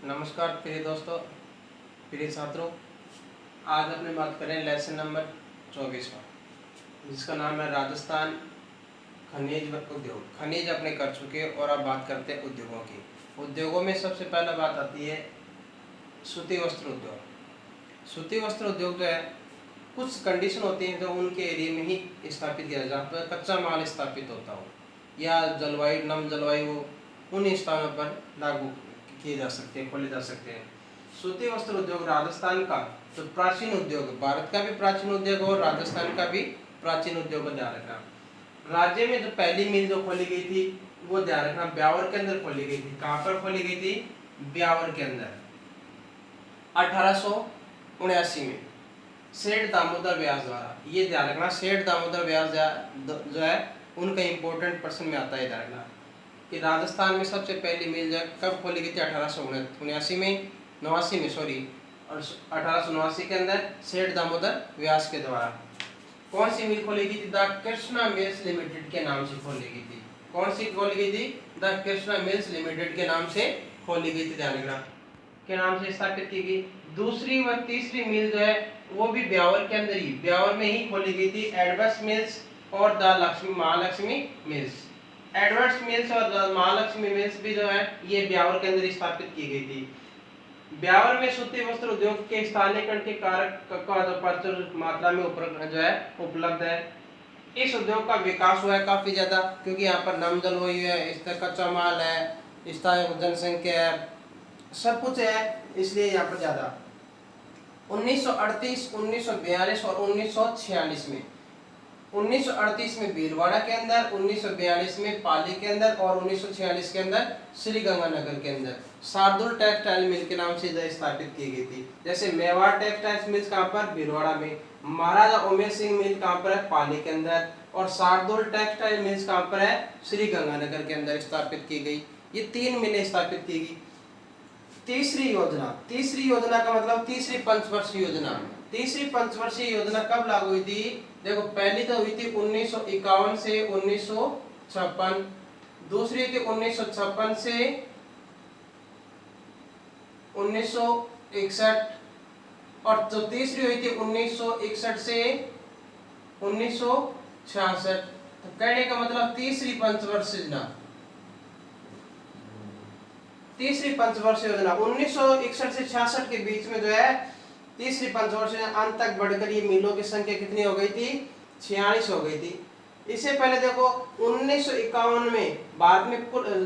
नमस्कार प्रिय दोस्तों, प्रिय छात्रों। आज अपने बात करें लेसन नंबर 24 जिसका नाम है राजस्थान खनिज व उद्योग। खनिज अपने कर चुके और अब बात करते हैं उद्योगों की। उद्योगों में सबसे पहला बात आती है सूती वस्त्र उद्योग। सूती वस्त्र उद्योग जो है, कुछ कंडीशन होती हैं जो उनके एरिया में ही स्थापित किया जाता है, जहाँ पर कच्चा माल स्थापित होता हो या जलवायु नम जलवायु हो, उन स्थानों पर लागू किए जा सकते हैं, खोले जा सकते हैं। सूती वस्त्र उद्योग राजस्थान का जो प्राचीन उद्योग, भारत का भी प्राचीन उद्योग और राजस्थान का भी प्राचीन उद्योग का ध्यान रखना। राज्य में जो पहली मिल जो खोली गई थी वो ध्यान रखना ब्यावर के अंदर खोली गई थी। कहाँ पर खोली गई थी? ब्यावर के अंदर 1879 में सेठ दामोदर व्यास द्वारा। ये ध्यान रखना, सेठ दामोदर व्यास जो है उनका इंपॉर्टेंट पर्सन में आता है। ध्यान रखना कि राजस्थान में सबसे पहली मिल जो कब खोली गई थी? 1879 में, 89 में सॉरी, और 1879 के अंदर सेठ दामोदर व्यास के द्वारा। कौन सी मिल खोली गई थी? द कृष्णा मिल्स लिमिटेड के नाम से खोली गई थी। कौन सी खोली गई थी? द कृष्णा मिल्स लिमिटेड के नाम से खोली गई थी। ध्यान रखना के नाम से स्थापित की गई। दूसरी व तीसरी मिल जो है वो भी ब्यावर के अंदर ही, ब्यावर में ही खोली गई थी। एडवर्स मिल्स और the Lakshmi Mahalakshmi mills. Edwards mills और महालक्ष्मी मिल्स भी जो है ये ब्यावर के अंदर स्थापित की गई थी। ब्यावर में सूती वस्त्र उद्योग के स्थानीयकरण के कारक का जो प्रचुर मात्रा में उपलब्ध है। इस उद्योग का विकास हुआ है काफी ज्यादा, क्योंकि यहाँ पर नम जलवायु है, इस तरह कच्चा माल है, स्थायी जनसंख्या है, सब कुछ है, इसलिए यहाँ पर ज्यादा। 1938, 1942 और 1946 में, 1938 में भीलवाड़ा के अंदर, 1942 में पाली के अंदर और 1946 के अंदर श्री गंगानगर के अंदर शार्दुल टेक्सटाइल मिल के नाम से स्थापित की गई थी। जैसे मेवाड़ टेक्सटाइल मिल्स कहाँ पर? भीलवाड़ा में। महाराजा उमेर सिंह मिल कहाँ पर है? पाली के अंदर। और शार्दुल टेक्सटाइल मिल्स कहाँ पर है? श्री गंगानगर के अंदर स्थापित की गई। ये 3 मिलें स्थापित की गई। तीसरी योजना का मतलब तीसरी पंचवर्षीय योजना। तीसरी पंचवर्षीय योजना कब लागू हुई थी? देखो, पहली तो हुई थी 1951 से 1956, दूसरी थी 1956 से 1961, और जो तीसरी हुई थी 1961 से 1966। तो कहने का मतलब तीसरी पंचवर्षीय योजना, तीसरी पंचवर्षीय योजना 1961 से 66 के बीच में जो है तीसरी पंचवर्षीय अंत तक बढ़कर ये मिलों की संख्या कितनी हो गई थी? 46 हो गई थी। इससे पहले देखो 1951 में भारत में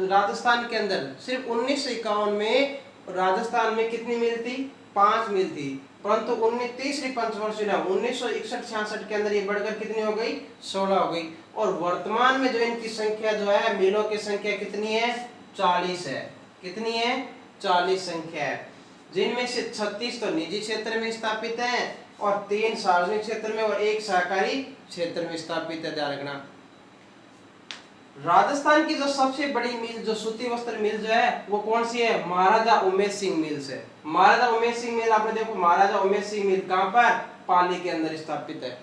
राजस्थान के अंदर सिर्फ 1951 में राजस्थान में कितनी मिल थी? 5 मिल थी। परंतु तीसरी पंचवर्षीय 1961-66 के अंदर ये बढ़कर कितनी हो गई? 16 हो गई। और वर्तमान में जो इनकी संख्या जो है, मिलों की संख्या कितनी है? 40 है। कितनी है? 40 संख्या है, जिनमें से 36 तो निजी क्षेत्र में स्थापित है और 3 सार्वजनिक क्षेत्र में और 1 सहकारी क्षेत्र में स्थापित है। ध्यान रखना, राजस्थान की जो सबसे बड़ी मिल, जो सूती वस्त्र मिल जो है वो कौन सी है? महाराजा उमेर सिंह मिल्स है। महाराजा उमेर सिंह मिल, आपने देखो महाराजा उमेर सिंह मिल कहाँ पर? पाली के अंदर स्थापित है।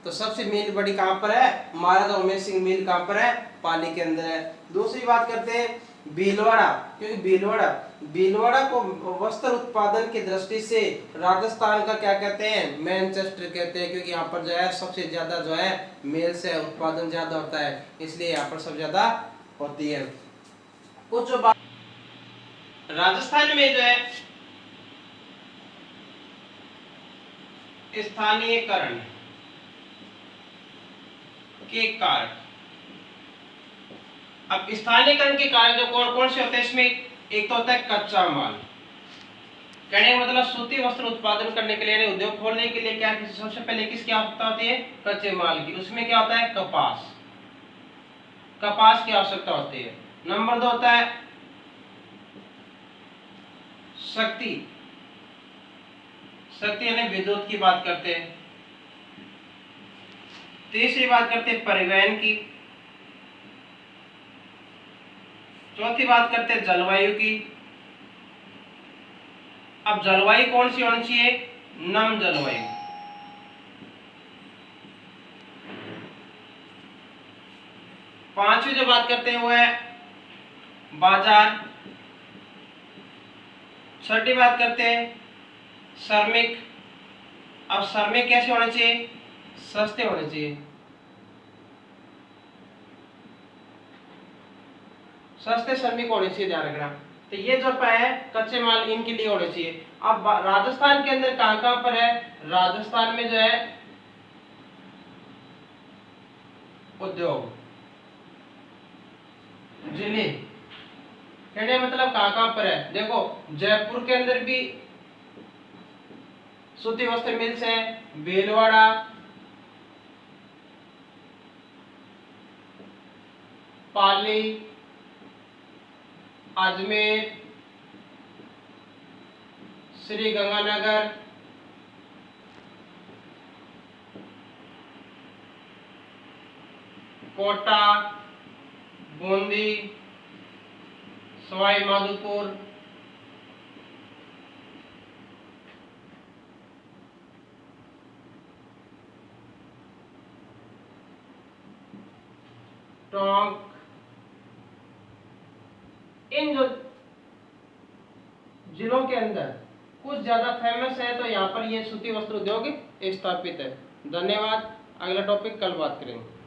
तो सबसे मिल बड़ी कहाँ पर है? महाराजा उमेर सिंह मिल कहाँ पर है? पाली के अंदर है। दूसरी बात करते हैं भीलवाड़ा, क्योंकि भीलवाड़ा को वस्त्र उत्पादन की दृष्टि से राजस्थान का क्या कहते हैं? मैनचेस्टर कहते हैं, क्योंकि यहाँ पर जो है सबसे ज्यादा जो है मेल से उत्पादन ज्यादा होता है, इसलिए यहाँ पर सब ज्यादा होती है। कुछ जो बात राजस्थान में जो है स्थानीयकरण के कारक, अब स्थानीयकरण के कारक जो कौन कौन से होते हैं इसमें? एक तो होता है कच्चा माल। कहने का मतलब सूती वस्त्र उत्पादन करने के लिए, उद्योग खोलने के लिए क्या सबसे पहले किसकी आवश्यकता होती है? कच्चे माल की। उसमें क्या होता है? कपास की आवश्यकता होती है। नंबर 2 होता है शक्ति यानी विद्युत की बात करते हैं। तीसरी बात करते हैं परिवहन की। चौथी बात करते हैं जलवायु की। अब जलवायु कौन सी होनी चाहिए? नम जलवायु। पांचवी जो बात करते हैं वो है बाजार छठी बात करते हैं श्रमिक। अब श्रमिक कैसे होने चाहिए? सस्ते होने चाहिए। सस्ते श्रमिक होने चाहिए, ध्यान रखना। तो ये जो है कच्चे माल इनके लिए होने चाहिए। अब राजस्थान के अंदर कहां कहां पर है? राजस्थान में जो है उद्योग, जिले, कहने मतलब कहां कहां पर है? देखो जयपुर के अंदर भी सूती वस्त्र मिल्स है, भीलवाड़ा, पाली, अजमेर, श्री गंगानगर, कोटा, बूंदी, सवाई माधोपुर, टोंक, इन जो जिलों के अंदर कुछ ज्यादा फेमस है, तो यहाँ पर ये सूती वस्त्र उद्योग स्थापित है। धन्यवाद। अगला टॉपिक कल बात करेंगे।